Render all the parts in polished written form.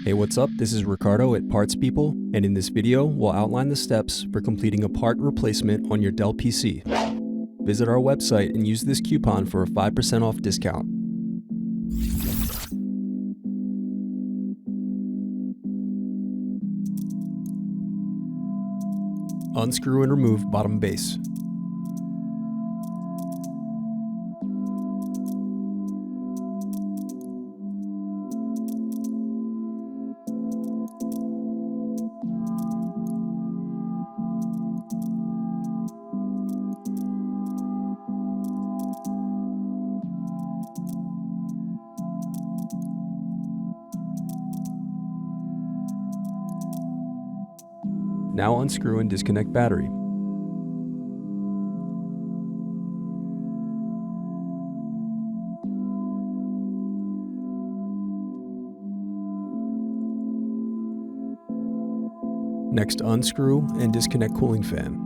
Hey, what's up? This is Ricardo at Parts People, and in this video, we'll outline the steps for completing a part replacement on your Dell PC. Visit our website and use this coupon for a 5% off discount. Unscrew and remove bottom base. Now unscrew and disconnect battery. Next, unscrew and disconnect cooling fan.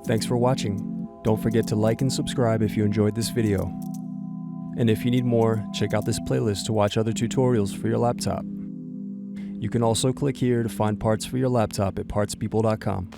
Thanks for watching. Don't forget to like and subscribe if you enjoyed this video. And if you need more, check out this playlist to watch other tutorials for your laptop. You can also click here to find parts for your laptop at partspeople.com.